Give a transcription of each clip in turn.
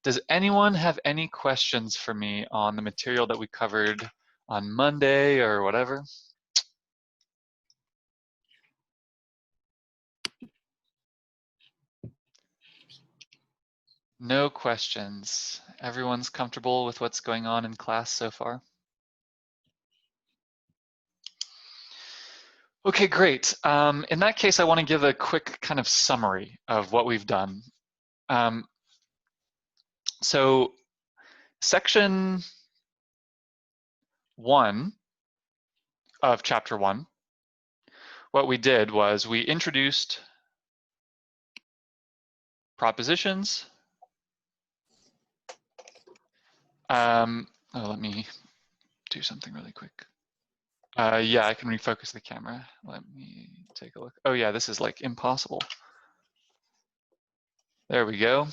Does anyone have any questions for me on the material that we covered on Monday or whatever? No questions. Everyone's comfortable with what's going on in class so far? Okay, great. In that case, I want to give a quick kind of summary of what we've done. So section 1 of chapter 1, what we did was we introduced propositions. Let me do something really quick. Yeah, I can refocus the camera. Let me take a look. Oh yeah, this is like impossible. There we go.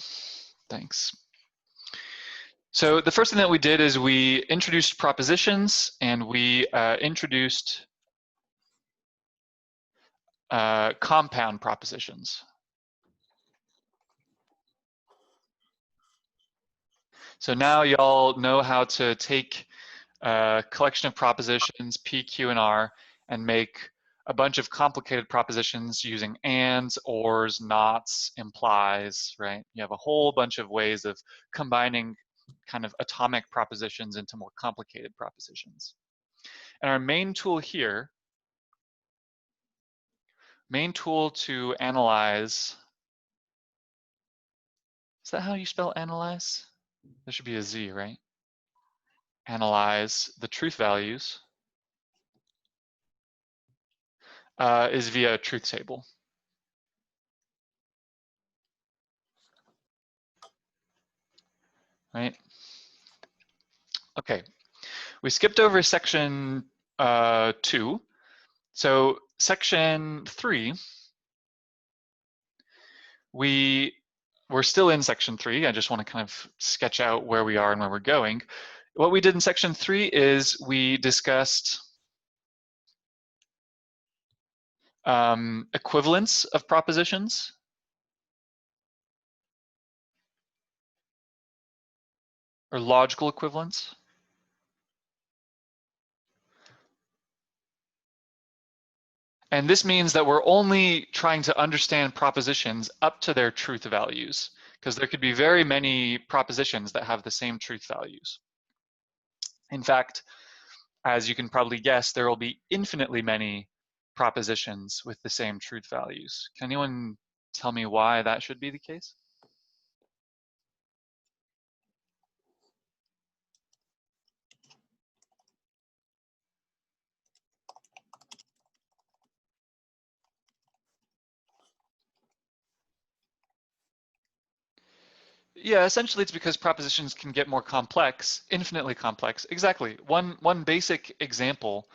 Thanks. So the first thing that we did is we introduced propositions, and we introduced compound propositions. So now y'all know how to take a collection of propositions, P, Q, and R, and make a bunch of complicated propositions using ands, ors, nots, implies, right? You have a whole bunch of ways of combining kind of atomic propositions into more complicated propositions. And our main tool here, main tool to analyze, is that how you spell analyze? There should be a Z, right? Analyze the truth values is via truth table. Right? Okay, we skipped over section 2. So section 3, we're still in section 3. I just want to kind of sketch out where we are and where we're going. What we did in section 3 is we discussed equivalence of propositions. Or logical equivalence. And this means that we're only trying to understand propositions up to their truth values, because there could be very many propositions that have the same truth values. In fact, as you can probably guess, there will be infinitely many propositions with the same truth values. Can anyone tell me why that should be the case? Yeah, essentially it's because propositions can get more complex, infinitely complex. Exactly. One basic example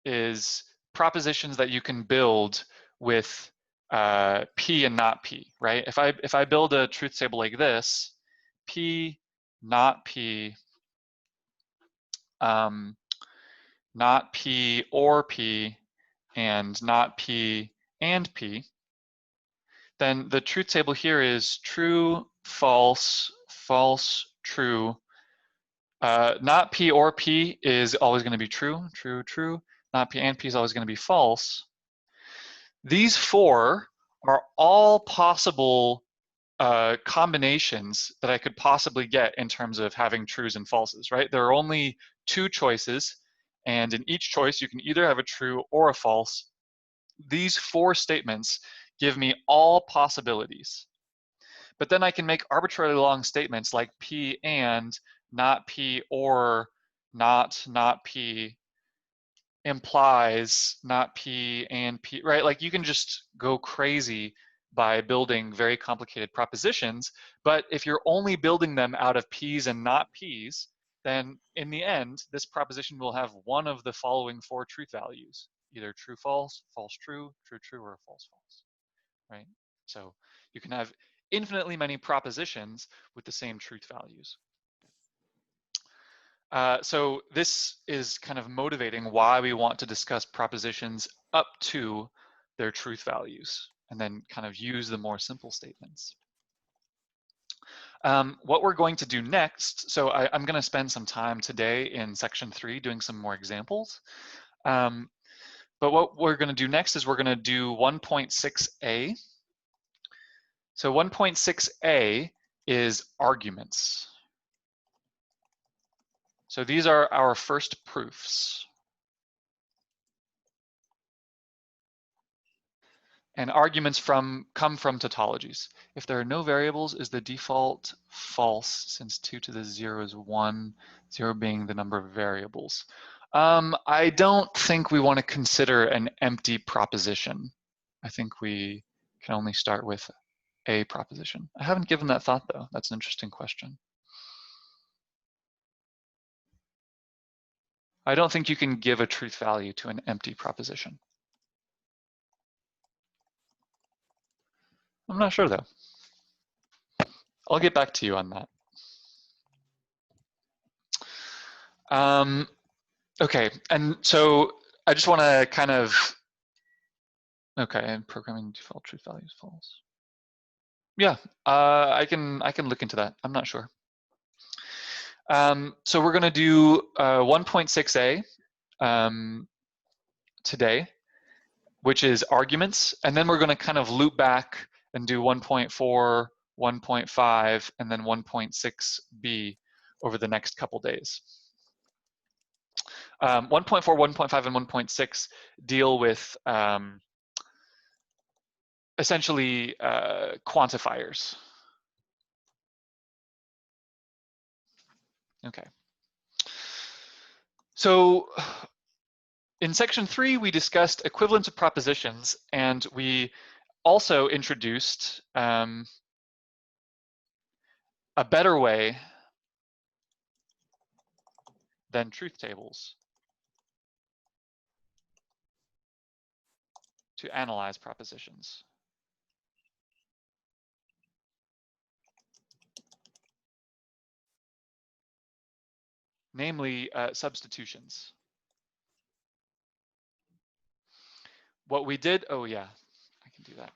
is propositions that you can build with P and not P, right? If I build a truth table like this, P, not P, not P or P, and not P and P, then the truth table here is true, false, false, true. Not P or P is always going to be true, true, true. Not P and P is always going to be false. These four are all possible combinations that I could possibly get in terms of having trues and falses, right? There are only two choices, and in each choice you can either have a true or a false. These four statements give me all possibilities. But then I can make arbitrarily long statements like P and, not P or, not P, implies, not P and P, right? Like you can just go crazy by building very complicated propositions, but if you're only building them out of P's and not P's, then in the end, this proposition will have one of the following four truth values, either true, false, false, true, true, true, or false, false, right? So you can have infinitely many propositions with the same truth values. So this is kind of motivating why we want to discuss propositions up to their truth values and then kind of use the more simple statements. What we're going to do next, so I'm going to spend some time today in section 3 doing some more examples. But what we're going to do next is we're going to do 1.6a. So 1.6a is arguments. So these are our first proofs. And arguments come from tautologies. If there are no variables, is the default false since 2 to the 0 is 1, 0 being the number of variables? I don't think we want to consider an empty proposition. I think we can only start with a proposition. I haven't given that thought though. That's an interesting question. I don't think you can give a truth value to an empty proposition. I'm not sure though. I'll get back to you on that. Okay, and so I just want to kind of, okay, and programming default truth value is false. Yeah, I can look into that. I'm not sure. So we're going to do 1.6a today, which is arguments, and then we're going to kind of loop back and do 1.4, 1.5, and then 1.6b over the next couple days. 1.4, 1.5, and 1.6 deal with essentially quantifiers. Okay. So in section 3, we discussed equivalence of propositions, and we also introduced a better way than truth tables to analyze propositions. Namely, substitutions. What we did, oh yeah, I can do that.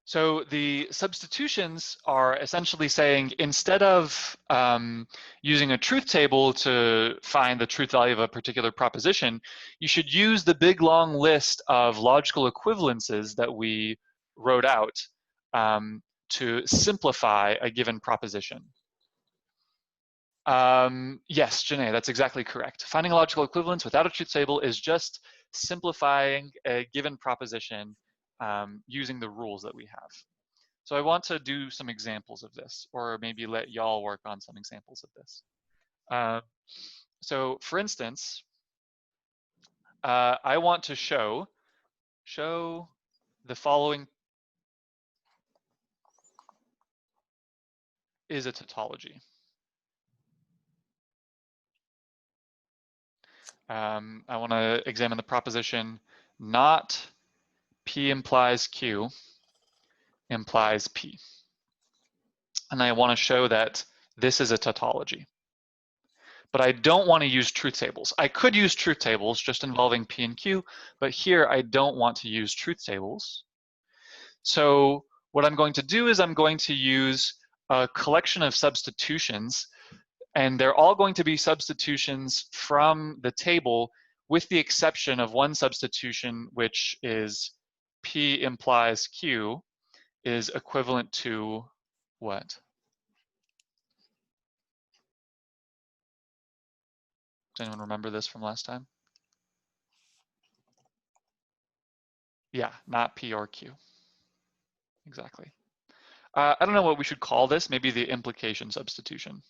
So the substitutions are essentially saying, instead of using a truth table to find the truth value of a particular proposition, you should use the big long list of logical equivalences that we wrote out to simplify a given proposition. Yes, Janae, that's exactly correct. Finding a logical equivalence without a truth table is just simplifying a given proposition using the rules that we have. So I want to do some examples of this, or maybe let y'all work on some examples of this. So for instance, I want to show the following is a tautology. I want to examine the proposition not P implies Q implies P. And I want to show that this is a tautology. But I don't want to use truth tables. I could use truth tables just involving P and Q, but here I don't want to use truth tables. So what I'm going to do is I'm going to use a collection of substitutions, and they're all going to be substitutions from the table with the exception of one substitution, which is P implies Q is equivalent to what? Does anyone remember this from last time? Yeah, not P or Q. Exactly. I don't know what we should call this, maybe the implication substitution.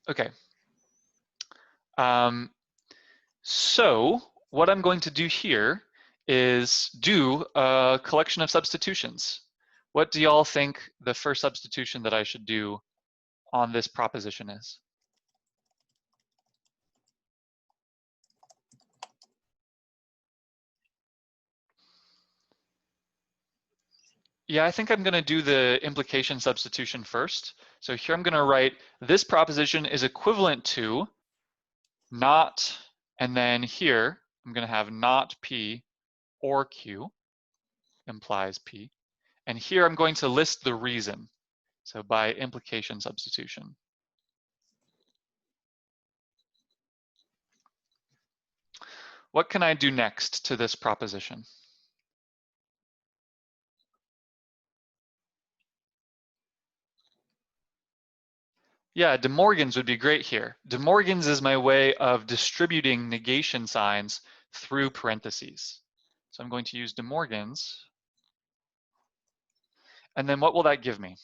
Okay. So what I'm going to do here is do a collection of substitutions. What do y'all think the first substitution that I should do on this proposition is? Yeah, I think I'm going to do the implication substitution first. So here I'm going to write this proposition is equivalent to not, and then here I'm going to have not P or Q implies P. And here I'm going to list the reason. So by implication substitution. What can I do next to this proposition? Yeah, De Morgan's would be great here. De Morgan's is my way of distributing negation signs through parentheses. So I'm going to use De Morgan's. And then what will that give me?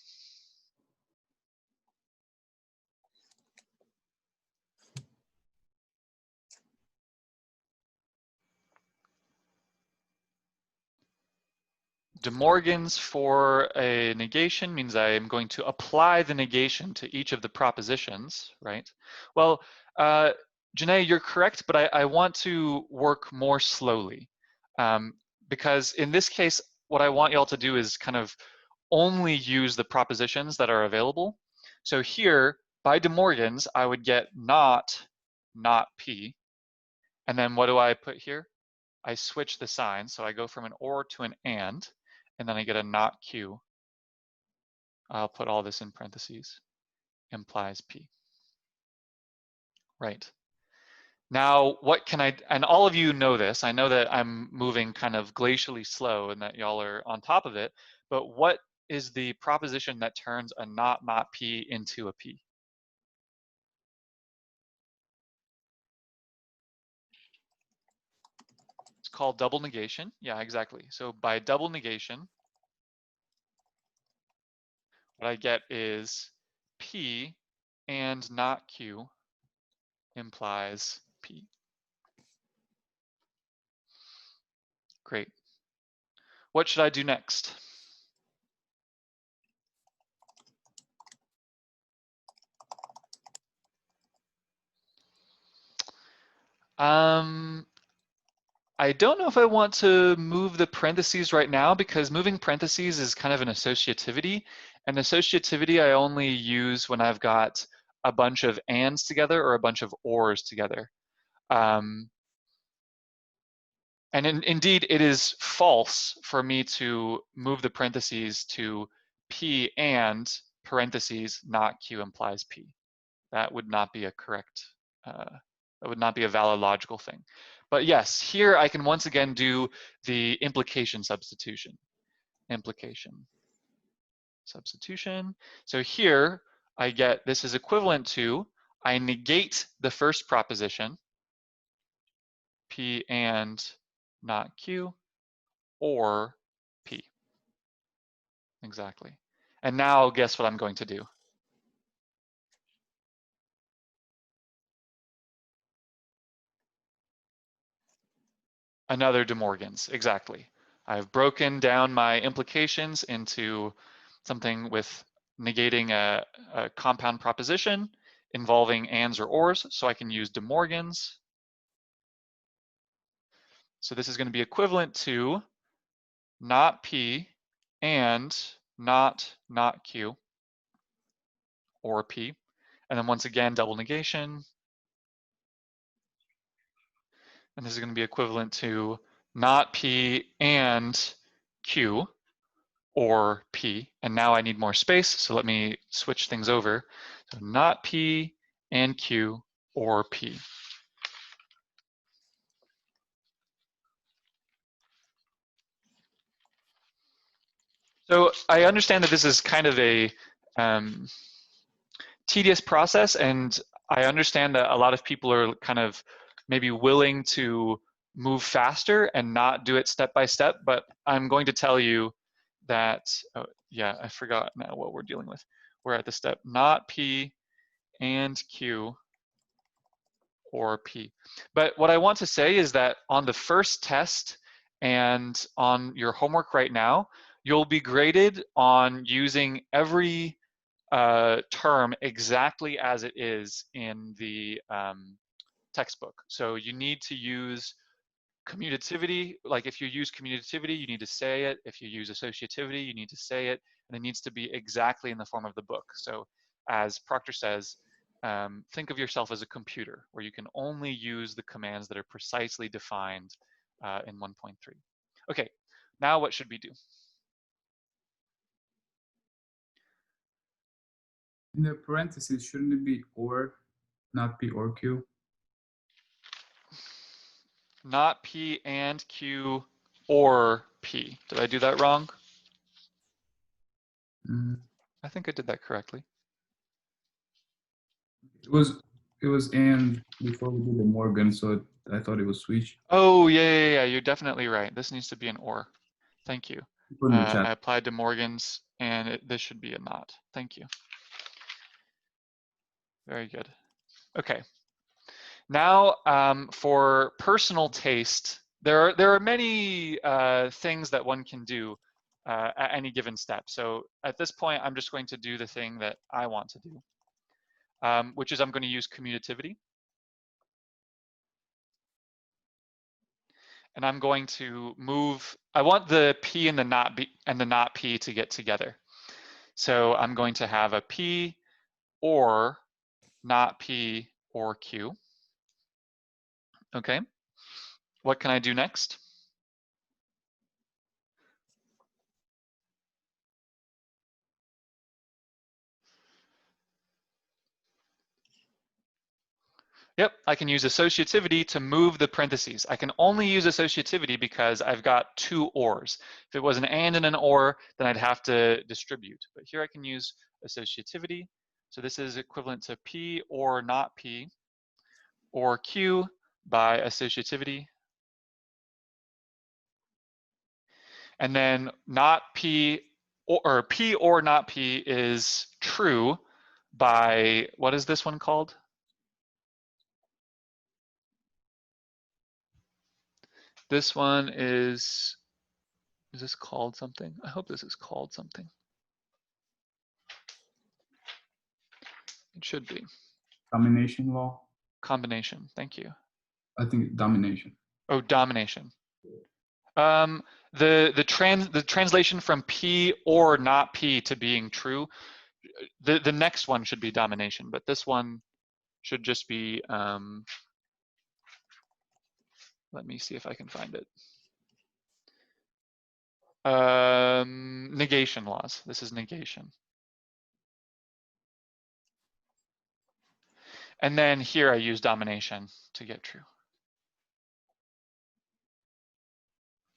De Morgan's for a negation means I am going to apply the negation to each of the propositions, right? Well, Janae, you're correct, but I want to work more slowly. Because in this case, what I want y'all to do is kind of only use the propositions that are available. So here, by De Morgan's, I would get not P. And then what do I put here? I switch the sign, so I go from an or to an and then I get a not Q. I'll put all this in parentheses, implies P. Right. Now, what can I, and all of you know this, I know that I'm moving kind of glacially slow and that y'all are on top of it, but what is the proposition that turns a not P into a P? It's called double negation. Yeah, exactly. So by double negation, what I get is P and not Q implies P. Great. What should I do next? I don't know if I want to move the parentheses right now because moving parentheses is kind of an associativity. And associativity I only use when I've got a bunch of ands together or a bunch of ors together. And indeed, it is false for me to move the parentheses to P and parentheses, not Q implies P. That would not be a correct, that would not be a valid logical thing. But yes, here I can once again do the implication substitution. Implication substitution. So here I get, this is equivalent to, I negate the first proposition, P and not Q, or P. Exactly. And now guess what I'm going to do? Another De Morgan's, exactly. I've broken down my implications into something with negating a compound proposition involving ands or ors, so I can use De Morgan's. So this is going to be equivalent to not P and not Q or P. And then once again, double negation. And this is going to be equivalent to not P and Q or P. And now I need more space, so let me switch things over. So not P and Q or P. So I understand that this is kind of a tedious process, and I understand that a lot of people are kind of maybe willing to move faster and not do it step by step, but I'm going to tell you that, oh, yeah, I forgot now what we're dealing with. We're at the step not P and Q or P. But what I want to say is that on the first test and on your homework right now, you'll be graded on using every term exactly as it is in the textbook. So you need to use commutativity. Like if you use commutativity, you need to say it. If you use associativity, you need to say it. And it needs to be exactly in the form of the book. So as Proctor says, think of yourself as a computer where you can only use the commands that are precisely defined in 1.3. Okay, now what should we do? In the parentheses, shouldn't it be or, not P or Q? Not P and Q or P. Did I do that wrong? I think I did that correctly. It was and before we did the Morgan, so I thought it was switch. Oh, yeah, you're definitely right. This needs to be an or. Thank you. Put in the chat. I applied to Morgan's, and this should be a not. Thank you. Very good. Okay. Now, for personal taste, there are many things that one can do at any given step. So at this point, I'm just going to do the thing that I want to do, which is I'm going to use commutativity. And I'm going to move, I want the P and the not P to get together. So I'm going to have a P or not P or Q. Okay. What can I do next? Yep, I can use associativity to move the parentheses. I can only use associativity because I've got two ors. If it was an and an or, then I'd have to distribute. But here I can use associativity. So this is equivalent to P or not P or Q by associativity. And then not P or P or not P is true by, what is this one called? This one is this called something? I hope this is called something. It should be. Domination law? Combination, thank you. I think domination. Oh, domination. The translation from P or not P to being true, the next one should be domination, but this one should just be, let me see if I can find it. Negation laws. This is negation. And then here I use domination to get true.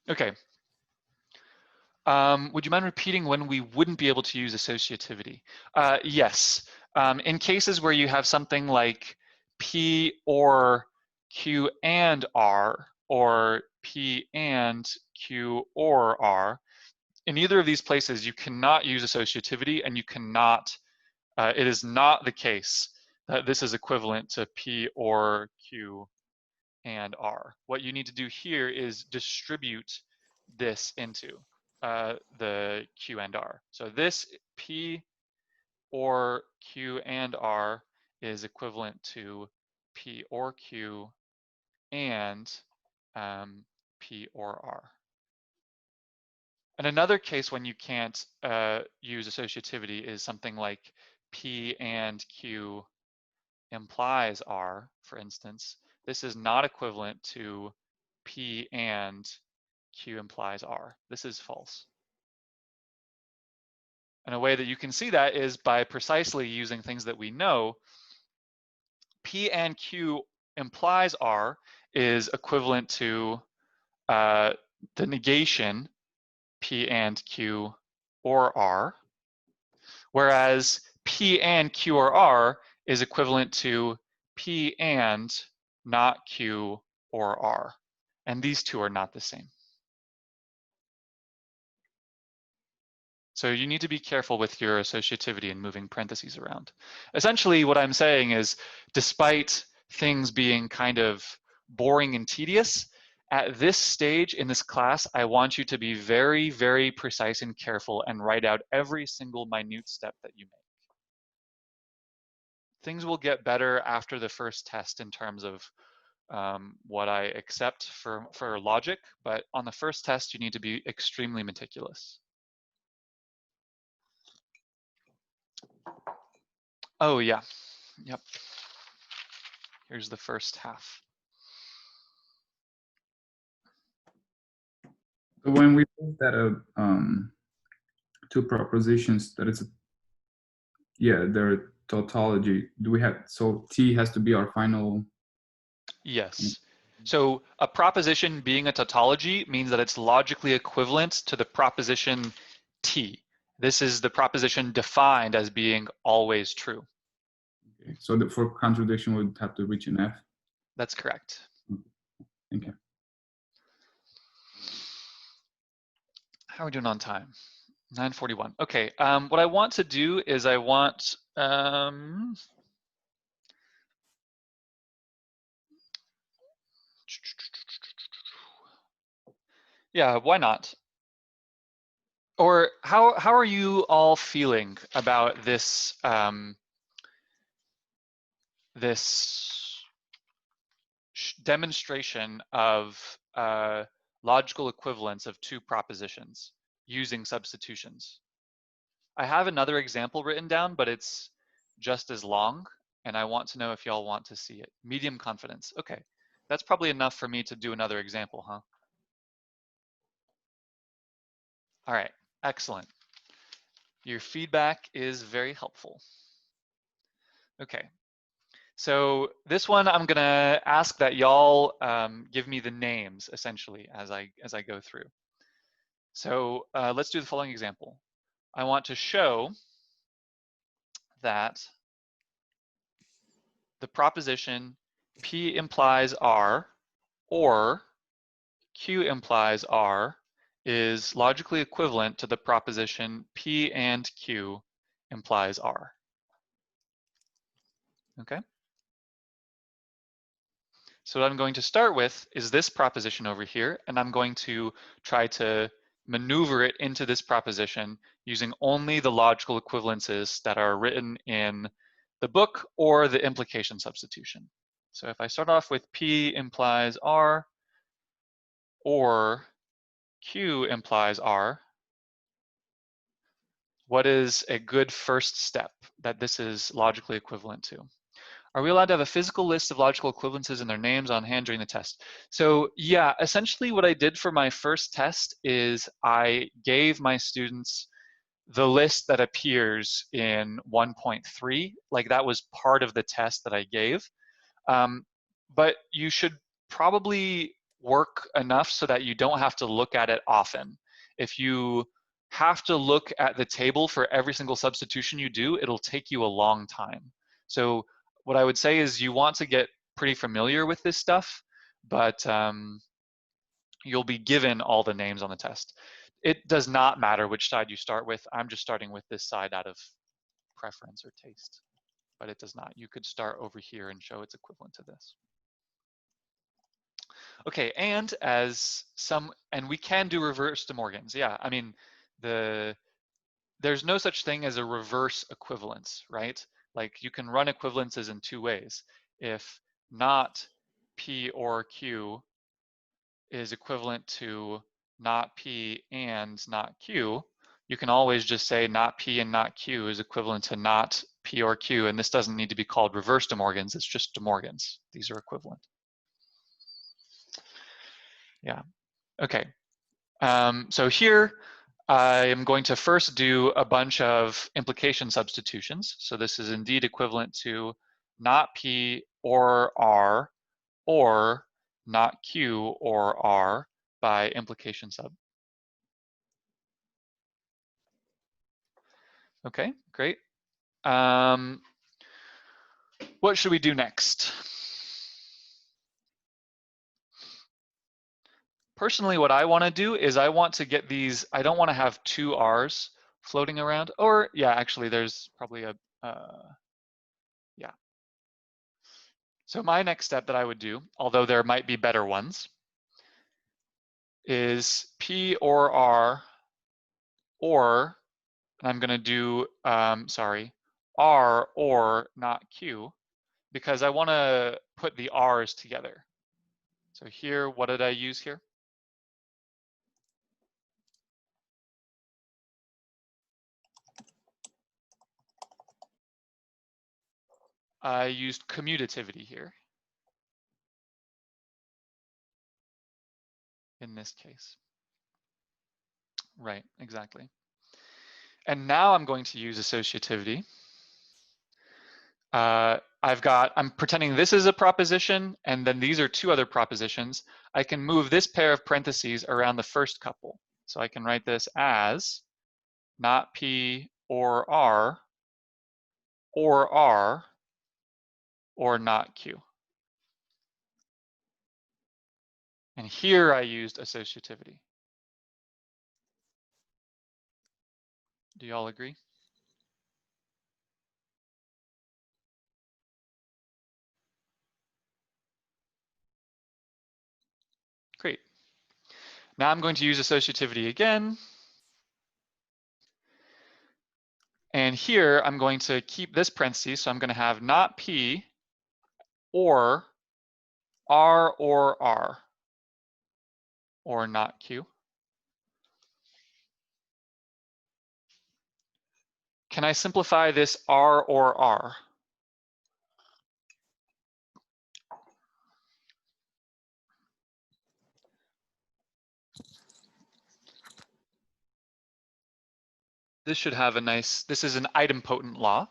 Okay. Would you mind repeating when we wouldn't be able to use associativity? Yes. In cases where you have something like P or Q and R, or P and Q or R, in either of these places, you cannot use associativity, and you cannot, it is not the case that this is equivalent to P or Q and R. What you need to do here is distribute this into the Q and R. So this P or Q and R is equivalent to P or Q and P or R. And another case when you can't use associativity is something like P and Q implies R, for instance. This is not equivalent to P and Q implies R. This is false. And a way that you can see that is by precisely using things that we know. P and Q implies R is equivalent to the negation P and Q or R, whereas P and Q or R is equivalent to P and not Q or R. And these two are not the same. So you need to be careful with your associativity and moving parentheses around. Essentially, what I'm saying is, despite things being kind of boring and tedious, at this stage in this class, I want you to be very, very precise and careful and write out every single minute step that you make. Things will get better after the first test in terms of what I accept for logic, but on the first test, you need to be extremely meticulous. Oh yeah, yep. Here's the first half. So when we look at two propositions that it's they're tautology. Do we have, so T has to be our final? Yes. So a proposition being a tautology means that it's logically equivalent to the proposition T. This is the proposition defined as being always true. Okay. So for contradiction, we would have to reach an F. That's correct. Thank you. How are we doing on time? 9:41. Okay. What I want to do is I want yeah, why not? Or how are you all feeling about this this demonstration of logical equivalence of two propositions using substitutions? I have another example written down, but it's just as long, and I want to know if y'all want to see it. Medium confidence. Okay, that's probably enough for me to do another example, huh? All right, excellent. Your feedback is very helpful. Okay, so this one I'm gonna ask that y'all give me the names essentially as I go through. So let's do the following example. I want to show that the proposition P implies R or Q implies R is logically equivalent to the proposition P and Q implies R. Okay? So what I'm going to start with is this proposition over here, and I'm going to try to maneuver it into this proposition using only the logical equivalences that are written in the book or the implication substitution. So if I start off with P implies R or Q implies R, what is a good first step that this is logically equivalent to? Are we allowed to have a physical list of logical equivalences and their names on hand during the test? So yeah, essentially what I did for my first test is I gave my students the list that appears in 1.3, like that was part of the test that I gave. But you should probably work enough so that you don't have to look at it often. If you have to look at the table for every single substitution you do, it'll take you a long time. So what I would say is you want to get pretty familiar with this stuff, but you'll be given all the names on the test. It does not matter which side you start with. I'm just starting with this side out of preference or taste, but it does not. You could start over here and show it's equivalent to this. Okay, and we can do reverse De Morgans. Yeah, I mean, there's no such thing as a reverse equivalence, right? Like you can run equivalences in two ways. If not P or Q is equivalent to not P and not Q, you can always just say not P and not Q is equivalent to not P or Q, and this doesn't need to be called reverse De Morgans, it's just De Morgans. These are equivalent. Yeah, okay. So here, I am going to first do a bunch of implication substitutions. So this is indeed equivalent to not P or R or not Q or R by implication sub. Okay, great. What should we do next? Personally, what I want to do is I want to get these, I don't want to have two R's floating around, or yeah, actually there's probably a, yeah. So my next step that I would do, although there might be better ones, is P or R, or, and I'm gonna do, R or not Q, because I wanna put the R's together. So here, what did I use here? I used commutativity here in this case. Right, exactly. And now I'm going to use associativity. I'm pretending this is a proposition, and then these are two other propositions. I can move this pair of parentheses around the first couple. So I can write this as not P or R, or not Q. And here I used associativity. Do you all agree? Great. Now I'm going to use associativity again. And here I'm going to keep this parentheses. So I'm going to have not P or R, or not Q. Can I simplify this R or R? This should have a nice, this is an idempotent law.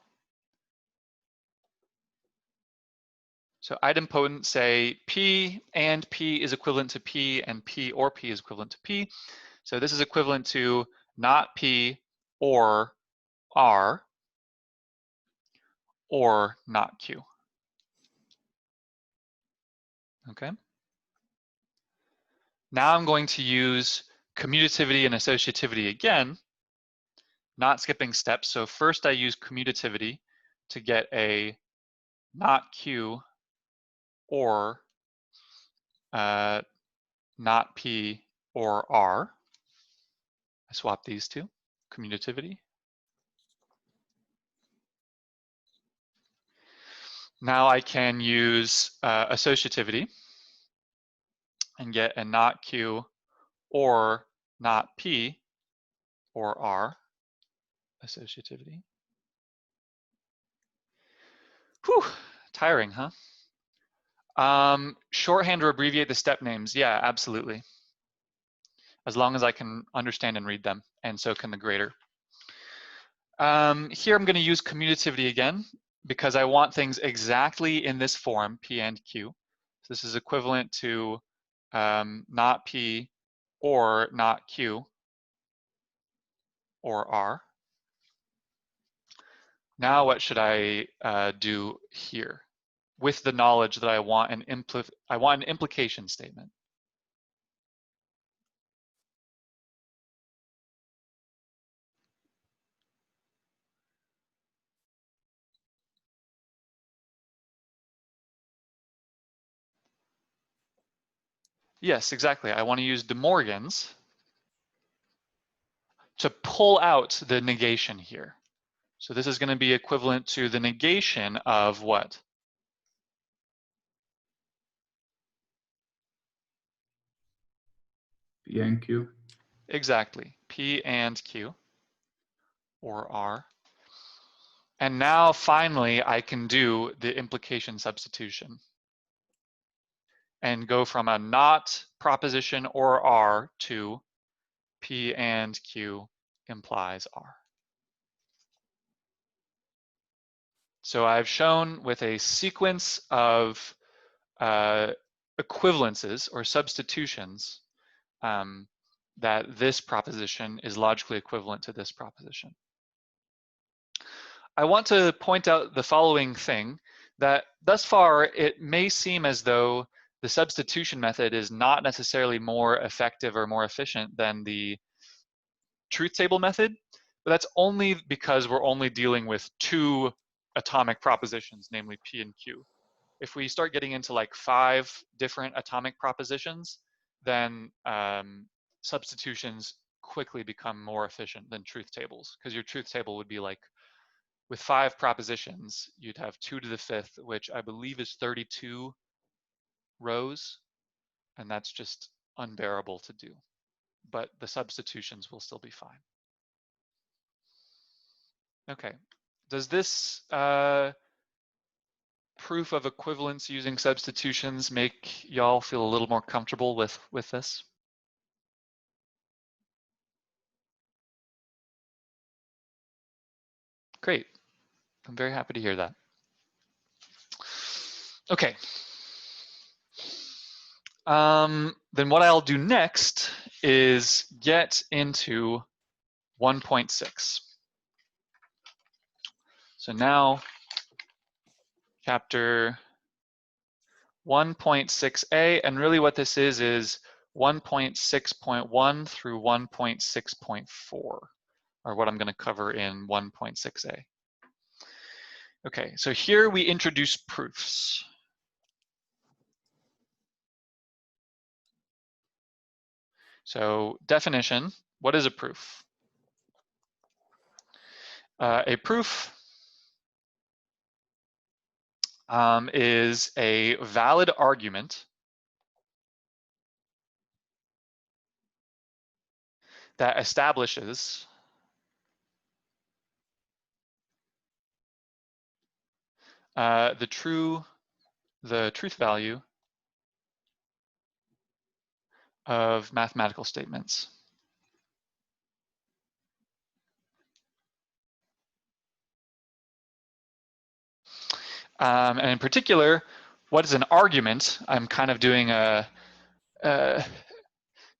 So idempotent say P and P is equivalent to P, and P or P is equivalent to P. So this is equivalent to not P or R, or not Q. Okay. Now I'm going to use commutativity and associativity again, not skipping steps. So first I use commutativity to get a not Q or not P or R. I swap these two, commutativity. Now I can use associativity and get a not Q or not P or R, associativity. Whew, tiring, huh? Shorthand or abbreviate the step names. Yeah, absolutely. As long as I can understand and read them, and so can the grader. Here I'm going to use commutativity again because I want things exactly in this form, P and Q. So this is equivalent to not P or not Q or R. Now what should I do here with the knowledge that I want an implication statement? Yes, exactly. I want to use De Morgan's to pull out the negation here. So this is going to be equivalent to the negation of what? P and Q. Exactly, P and Q or R. And now finally, I can do the implication substitution and go from a not proposition or R to P and Q implies R. So I've shown with a sequence of equivalences or substitutions that this proposition is logically equivalent to this proposition. I want to point out the following thing, that thus far it may seem as though the substitution method is not necessarily more effective or more efficient than the truth table method, but that's only because we're only dealing with two atomic propositions, namely P and Q. If we start getting into like 5 different atomic propositions, then substitutions quickly become more efficient than truth tables, because your truth table would be like, with 5 propositions, you'd have 2 to the 5th, which I believe is 32 rows, and that's just unbearable to do. But the substitutions will still be fine. Okay, does this proof of equivalence using substitutions make y'all feel a little more comfortable with this? Great. I'm very happy to hear that. Okay. Then what I'll do next is get into 1.6. So now chapter 1.6a, and really what this is 1.6.1 through 1.6.4, or what I'm going to cover in 1.6a. Okay, so here we introduce proofs. So definition, what is a proof? A proof is a valid argument that establishes the truth value of mathematical statements. And in particular, what is an argument? I'm kind of doing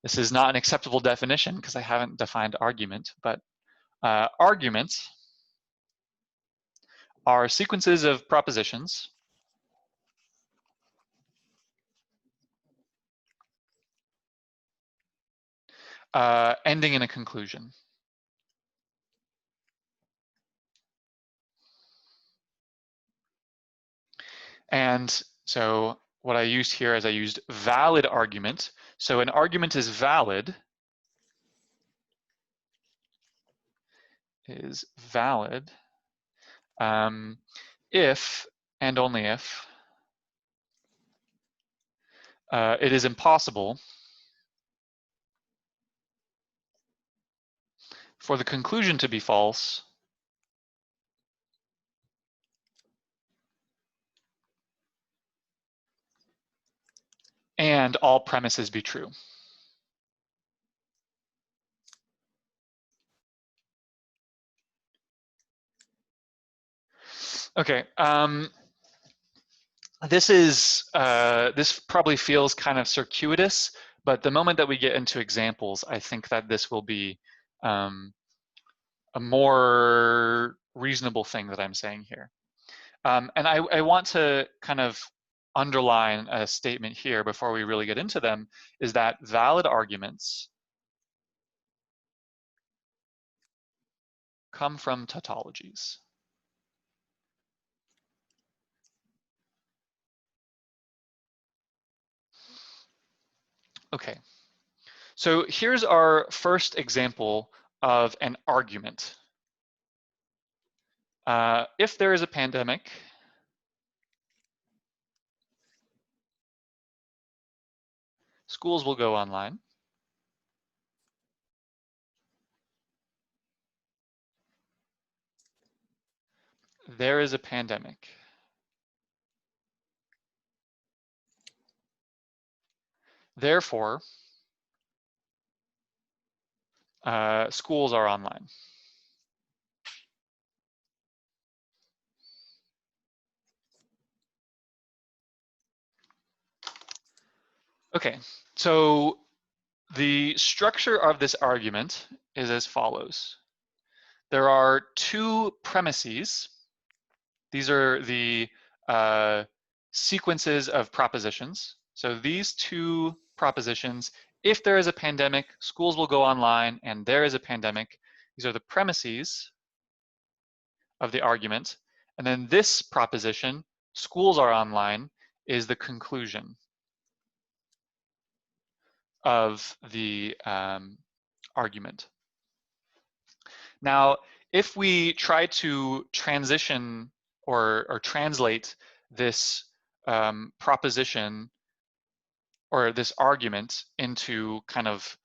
this is not an acceptable definition because I haven't defined argument, but arguments are sequences of propositions ending in a conclusion. And so what I used here is I used valid argument. So an argument is valid if and only if it is impossible for the conclusion to be false and all premises be true. Okay, this probably feels kind of circuitous, but the moment that we get into examples, I think that this will be a more reasonable thing that I'm saying here. And I want to kind of underline a statement here before we really get into them, is that valid arguments come from tautologies. Okay, so here's our first example of an argument. If there is a pandemic, schools will go online. There is a pandemic. Therefore, schools are online. Okay, so the structure of this argument is as follows. There are two premises. These are the sequences of propositions. So these two propositions, if there is a pandemic, schools will go online, and there is a pandemic. These are the premises of the argument. And then this proposition, schools are online, is the conclusion of the argument. Now, if we try to transition or translate this proposition or this argument into kind of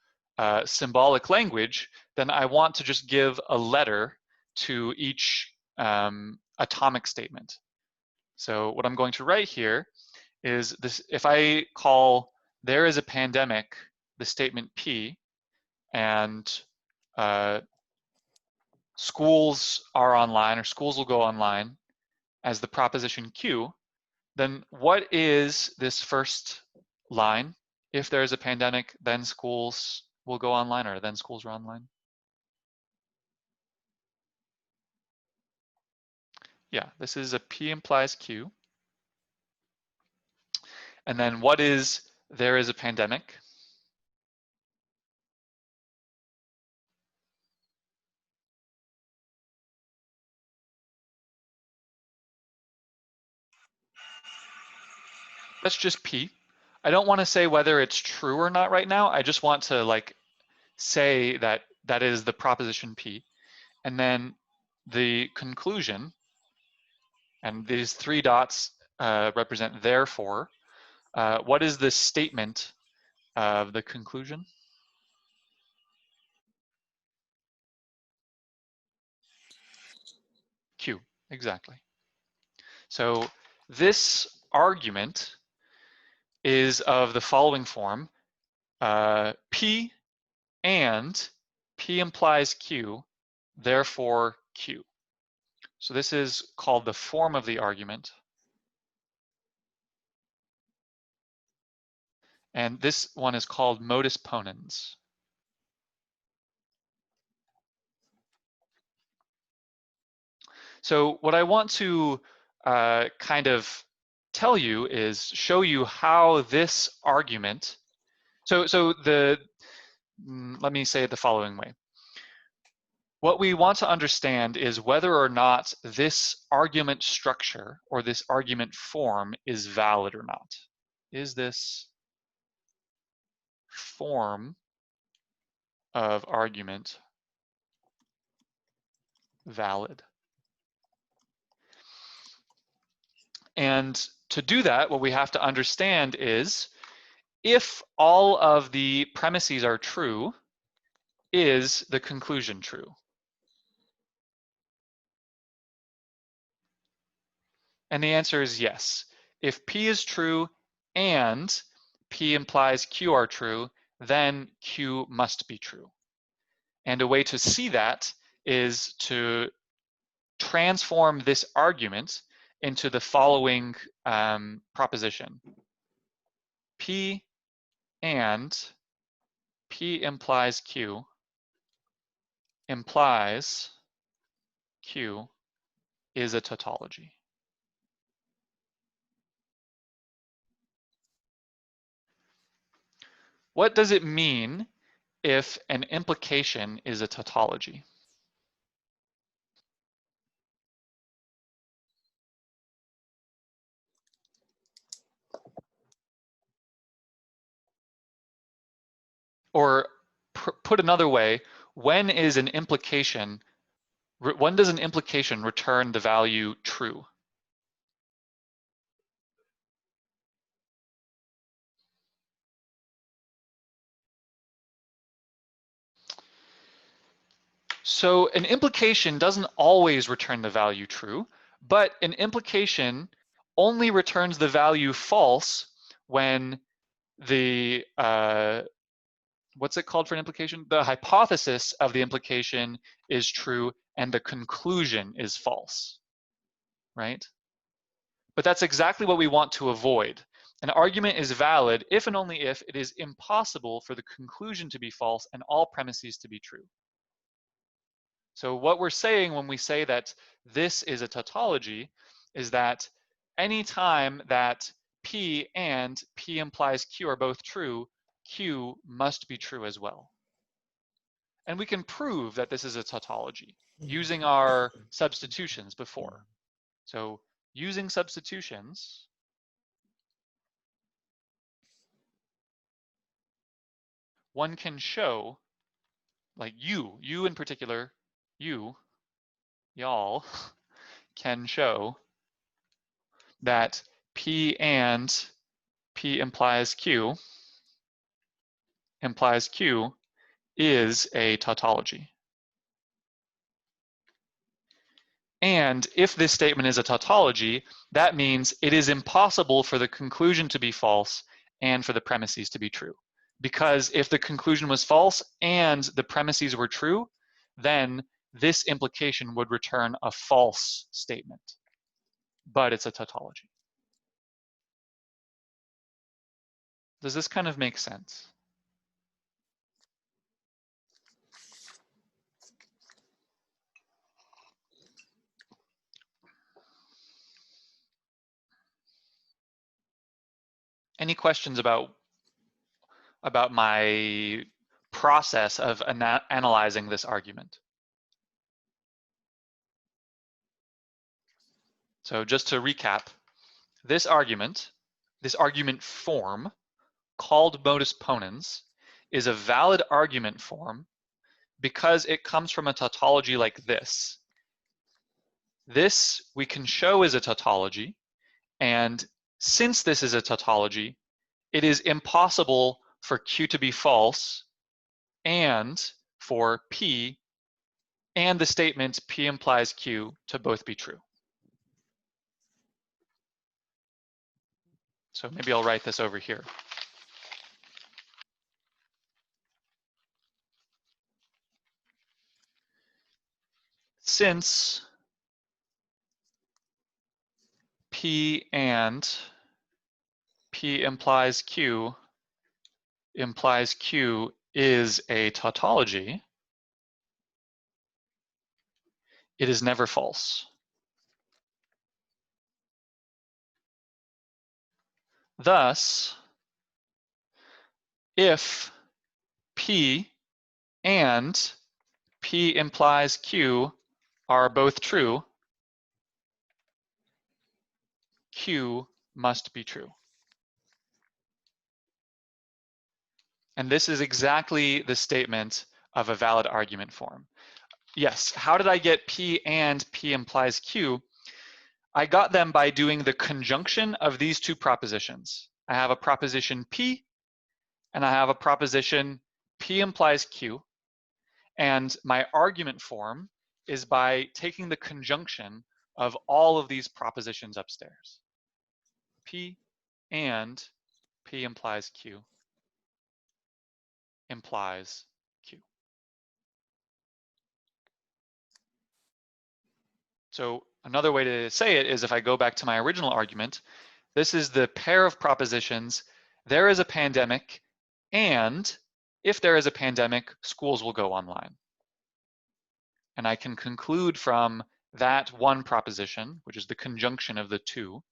symbolic language, then I want to just give a letter to each atomic statement. So what I'm going to write here is this: if I call there is a pandemic the statement P, and schools are online, or schools will go online as the proposition Q, then what is this first line? If there is a pandemic, then schools will go online, or then schools are online. Yeah, this is a P implies Q. And then what is there is a pandemic? That's just P. I don't want to say whether it's true or not right now. I just want to like say that that is the proposition P. And then the conclusion, and these three dots represent therefore. What is the statement of the conclusion? Q, exactly. So this argument is of the following form: P and P implies Q, therefore Q. So this is called the form of the argument. And this one is called modus ponens. So what I want to kind of tell you is show you how this argument, let me say it the following way. What we want to understand is whether or not this argument structure or this argument form is valid or not. Is this form of argument valid? And to do that, what we have to understand is if all of the premises are true, is the conclusion true? And the answer is yes. If P is true and P implies Q are true, then Q must be true. And a way to see that is to transform this argument into the following proposition. P and P implies Q implies Q is a tautology. What does it mean if an implication is a tautology? Or put another way, when is an implication, when does an implication return the value true? So an implication doesn't always return the value true, but an implication only returns the value false when the, what's it called for an implication? The hypothesis of the implication is true and the conclusion is false, right? But that's exactly what we want to avoid. An argument is valid if and only if it is impossible for the conclusion to be false and all premises to be true. So what we're saying when we say that this is a tautology is that any time that P and P implies Q are both true, Q must be true as well. And we can prove that this is a tautology using our substitutions before. So using substitutions, one can show, like you in particular, y'all can show that P and P implies Q is a tautology. And if this statement is a tautology, that means it is impossible for the conclusion to be false and for the premises to be true. Because if the conclusion was false and the premises were true, then this implication would return a false statement, but it's a tautology. Does this kind of make sense? Any questions about my process of analyzing this argument? So just to recap, this argument form called modus ponens is a valid argument form because it comes from a tautology like this. This we can show is a tautology, and since this is a tautology, it is impossible for Q to be false and for P and the statement P implies Q to both be true. So maybe I'll write this over here. Since P and P implies Q is a tautology, it is never false. Thus, if P and P implies Q are both true, Q must be true. And this is exactly the statement of a valid argument form. Yes, how did I get P and P implies Q? I got them by doing the conjunction of these two propositions. I have a proposition P, and I have a proposition P implies Q. And my argument form is by taking the conjunction of all of these propositions upstairs. P and P implies Q implies Q. So another way to say it is if I go back to my original argument, this is the pair of propositions, there is a pandemic, and if there is a pandemic, schools will go online. And I can conclude from that one proposition, which is the conjunction of the two,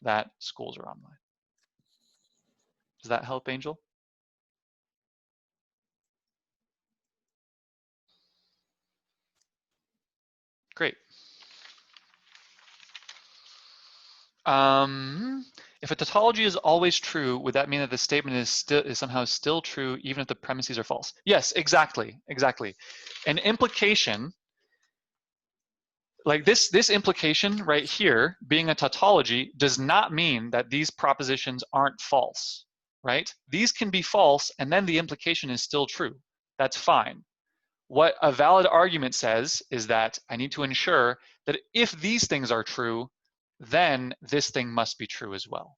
that schools are online. Does that help, Angel? Great. If a tautology is always true, would that mean that the statement is somehow still true even if the premises are false? Yes, exactly. An implication, like this implication right here, being a tautology, does not mean that these propositions aren't false, right? These can be false, and then the implication is still true. That's fine. What a valid argument says is that I need to ensure that if these things are true, then this thing must be true as well.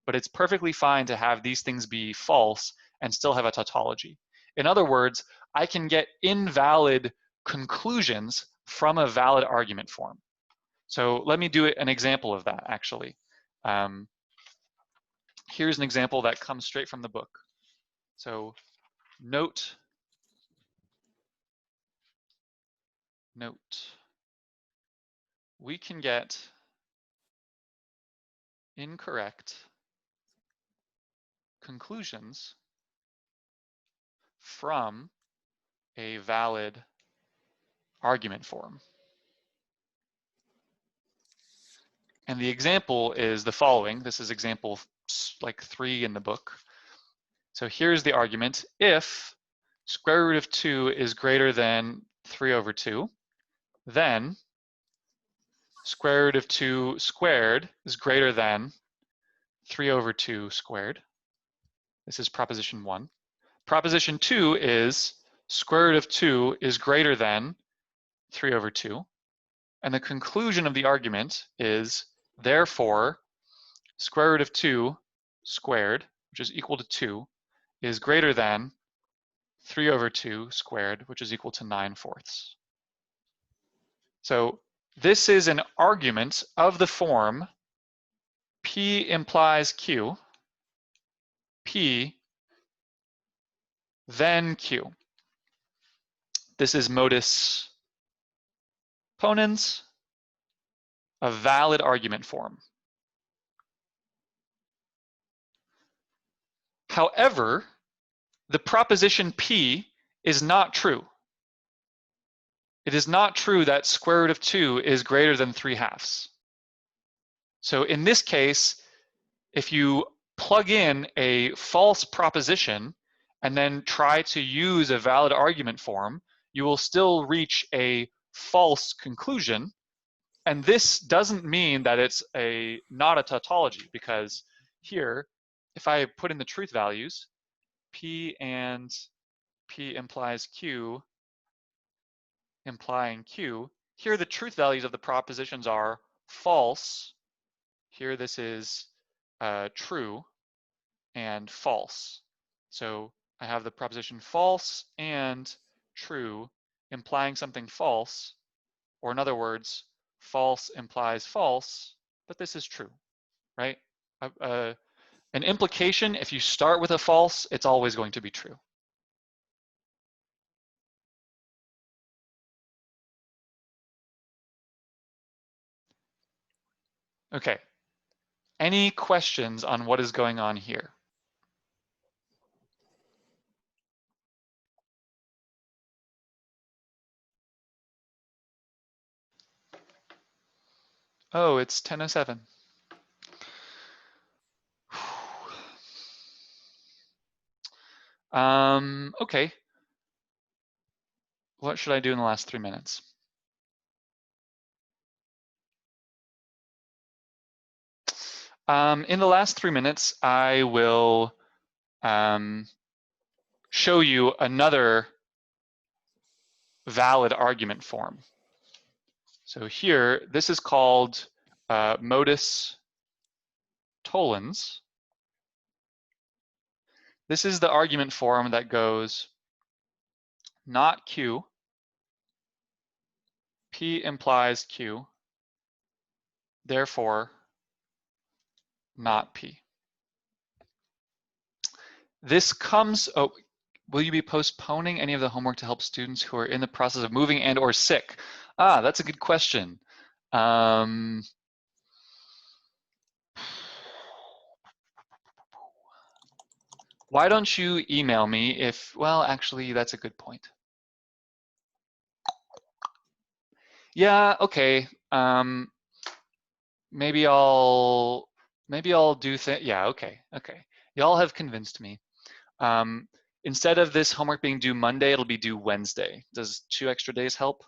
But it's perfectly fine to have these things be false and still have a tautology. In other words, I can get invalid conclusions from a valid argument form. So let me do an example of that, actually. Here's an example that comes straight from the book. So note, we can get incorrect conclusions from a valid argument form. And the example is the following. This is example like 3 in the book. So here's the argument. If square root of 2 is greater than 3 over 2, then square root of 2 squared is greater than 3 over 2 squared. This is proposition 1. Proposition 2 is square root of 2 is greater than 3 over 2. And the conclusion of the argument is, therefore, square root of 2 squared, which is equal to 2, is greater than 3 over 2 squared, which is equal to 9/4. So this is an argument of the form P implies Q, P, then Q. This is modus ponens, a valid argument form. However, the proposition P is not true. It is not true that square root of 2 is greater than 3/2. So in this case, if you plug in a false proposition and then try to use a valid argument form, you will still reach a false conclusion. And this doesn't mean that it's not a tautology, because here, if I put in the truth values, P and P implies Q, implying Q, here the truth values of the propositions are false. Here this is true and false. So I have the proposition false and true implying something false, or in other words, false implies false, but this is true, right? An implication, if you start with a false, it's always going to be true. Okay, any questions on what is going on here? Oh, it's 10:07. Okay. What should I do in the last 3 minutes? In the last 3 minutes, I will show you another valid argument form. So here, this is called modus tollens. This is the argument form that goes not Q, P implies Q, therefore not P. This comes, oh, will you be postponing any of the homework to help students who are in the process of moving and or sick? Ah, that's a good question. Why don't you email me if, well, actually, that's a good point. Yeah, okay. Maybe I'll do yeah, okay. Y'all have convinced me. Instead of this homework being due Monday, it'll be due Wednesday. Does 2 extra days help?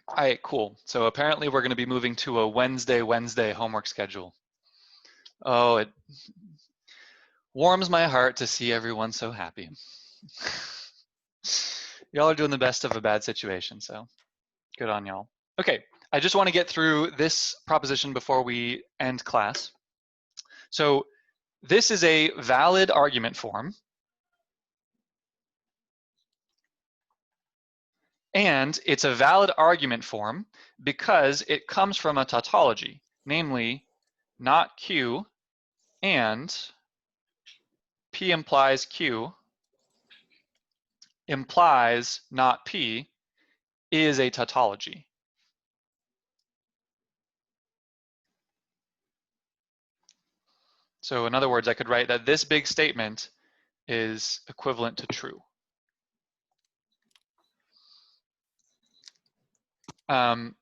All right, cool. So apparently we're going to be moving to a Wednesday homework schedule. Oh, it warms my heart to see everyone so happy. Y'all are doing the best of a bad situation, so good on y'all. Okay, I just want to get through this proposition before we end class. So this is a valid argument form. And it's a valid argument form because it comes from a tautology, namely not Q and P implies Q implies not P is a tautology. So in other words, I could write that this big statement is equivalent to true. And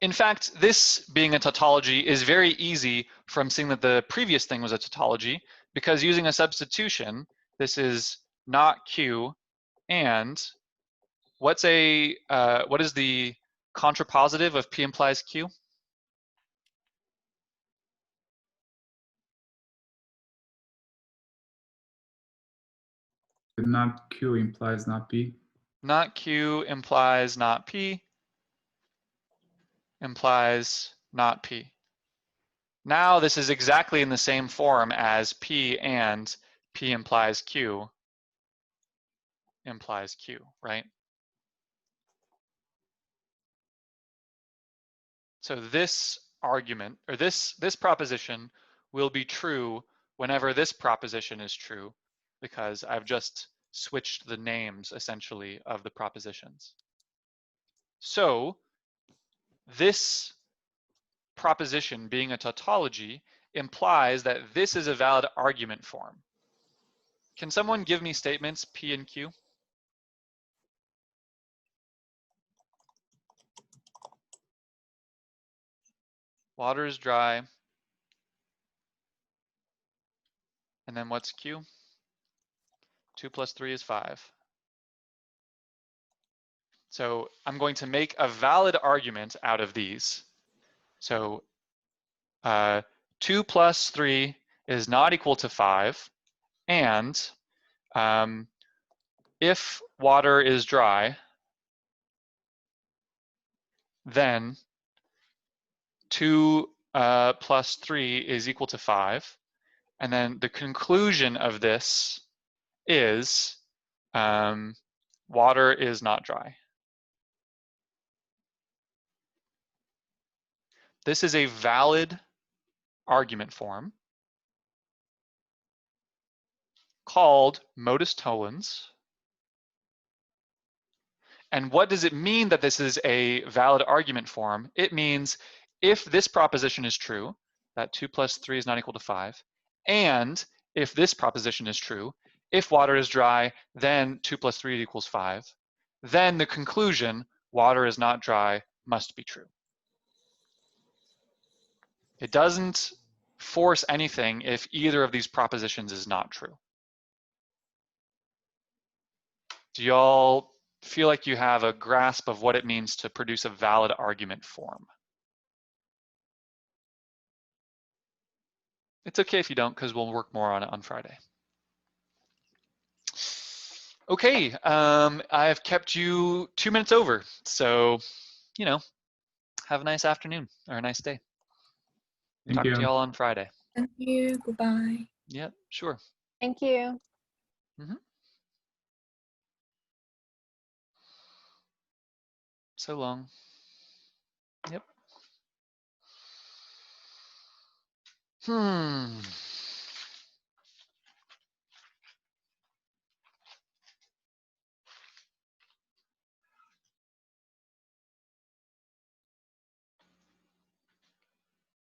in fact, this being a tautology is very easy from seeing that the previous thing was a tautology, because using a substitution, this is not Q and what is the contrapositive of P implies Q? Not Q implies not P. Not Q implies not P implies not P. Now this is exactly in the same form as P and P implies Q implies Q, right? So this argument, or this proposition will be true whenever this proposition is true, because I've just switched the names, essentially, of the propositions. So this proposition, being a tautology, implies that this is a valid argument form. Can someone give me statements P and Q? Water is dry. And then what's Q? 2 plus 3 is 5. So I'm going to make a valid argument out of these. So 2 plus 3 is not equal to 5. And if water is dry, then 2 plus 3 is equal to 5. And then the conclusion of this is water is not dry. This is a valid argument form called modus tollens. And what does it mean that this is a valid argument form? It means if this proposition is true, that 2 plus 3 is not equal to 5, and if this proposition is true, if water is dry, then 2 plus 3 equals 5, then the conclusion, water is not dry, must be true. It doesn't force anything if either of these propositions is not true. Do y'all feel like you have a grasp of what it means to produce a valid argument form? It's okay if you don't, because we'll work more on it on Friday. Okay, I've kept you 2 minutes over, so, you know, have a nice afternoon or a nice day. Thank Talk you. to y'all on Friday. Thank you. Goodbye. Yep, sure. Thank you. So long. Yep.